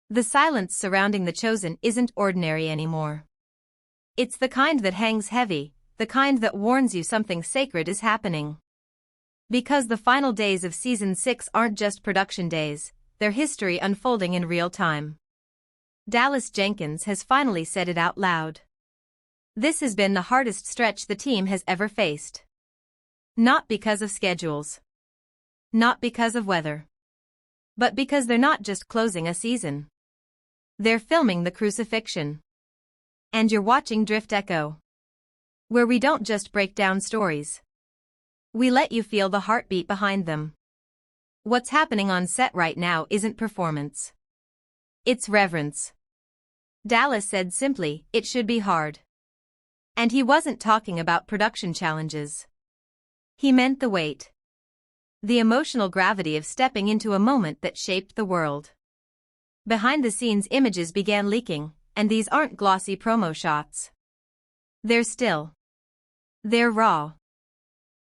The silence surrounding The Chosen isn't ordinary anymore. It's the kind that hangs heavy, the kind that warns you something sacred is happening. Because the final days of Season 6 aren't just production days, they're history unfolding in real time. Dallas Jenkins has finally said it out loud. This has been the hardest stretch the team has ever faced. Not because of schedules. Not because of weather. But because they're not just closing a season. They're filming the crucifixion. And you're watching DriftEcho, where we don't just break down stories. We let you feel the heartbeat behind them. What's happening on set right now isn't performance. It's reverence. Dallas said simply, it should be hard. And he wasn't talking about production challenges. He meant the weight. The emotional gravity of stepping into a moment that shaped the world. Behind-the-scenes images began leaking, and these aren't glossy promo shots. They're still. They're raw.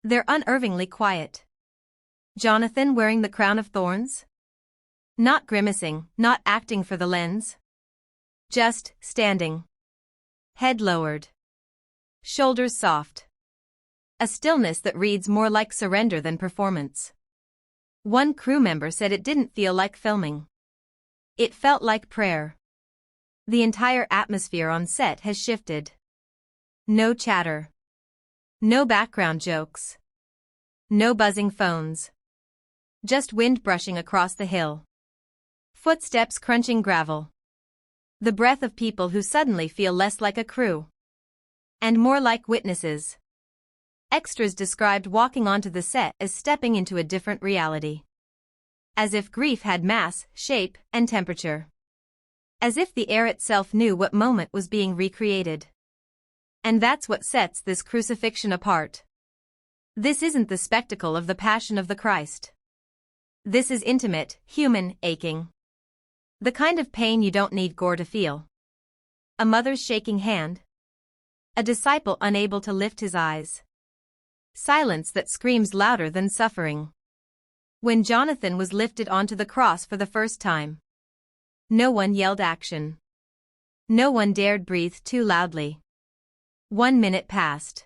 They're unnervingly quiet. Jonathan wearing the crown of thorns? Not grimacing, not acting for the lens. Just standing. Head lowered. Shoulders soft. A stillness that reads more like surrender than performance. One crew member said it didn't feel like filming. It felt like prayer. The entire atmosphere on set has shifted. No chatter. No background jokes. No buzzing phones. Just wind brushing across the hill. Footsteps crunching gravel. The breath of people who suddenly feel less like a crew. And more like witnesses. Extras described walking onto the set as stepping into a different reality. As if grief had mass, shape, and temperature. As if the air itself knew what moment was being recreated. And that's what sets this crucifixion apart. This isn't the spectacle of the Passion of the Christ. This is intimate, human, aching. The kind of pain you don't need gore to feel. A mother's shaking hand. A disciple unable to lift his eyes. Silence that screams louder than suffering. When Jonathan was lifted onto the cross for the first time. No one yelled action. No one dared breathe too loudly. 1 minute passed.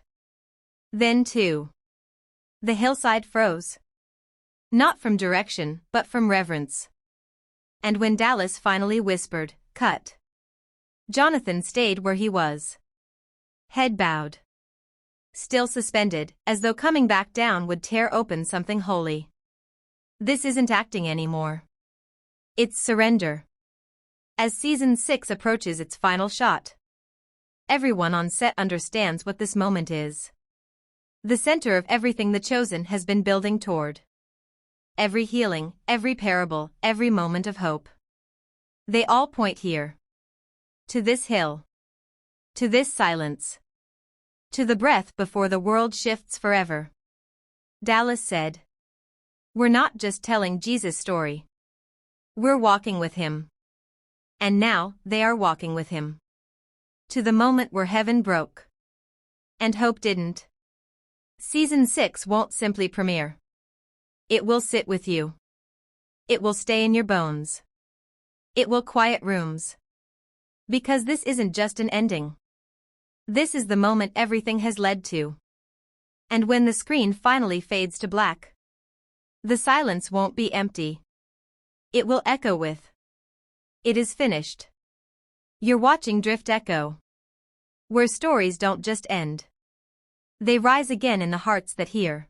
Then 2. The hillside froze. Not from direction, but from reverence. And when Dallas finally whispered, "Cut," Jonathan stayed where he was. Head bowed. Still suspended, as though coming back down would tear open something holy. This isn't acting anymore. It's surrender. As Season 6 approaches its final shot, everyone on set understands what this moment is. The center of everything The Chosen has been building toward. Every healing, every parable, every moment of hope. They all point here. To this hill. To this silence. To the breath before the world shifts forever. Dallas said. We're not just telling Jesus' story. We're walking with him. And now, they are walking with him. To the moment where heaven broke. And hope didn't. Season 6 won't simply premiere. It will sit with you. It will stay in your bones. It will quiet rooms. Because this isn't just an ending. This is the moment everything has led to. And when the screen finally fades to black, the silence won't be empty. It will echo with, "It is finished." You're watching DriftEcho, where stories don't just end. They rise again in the hearts that hear.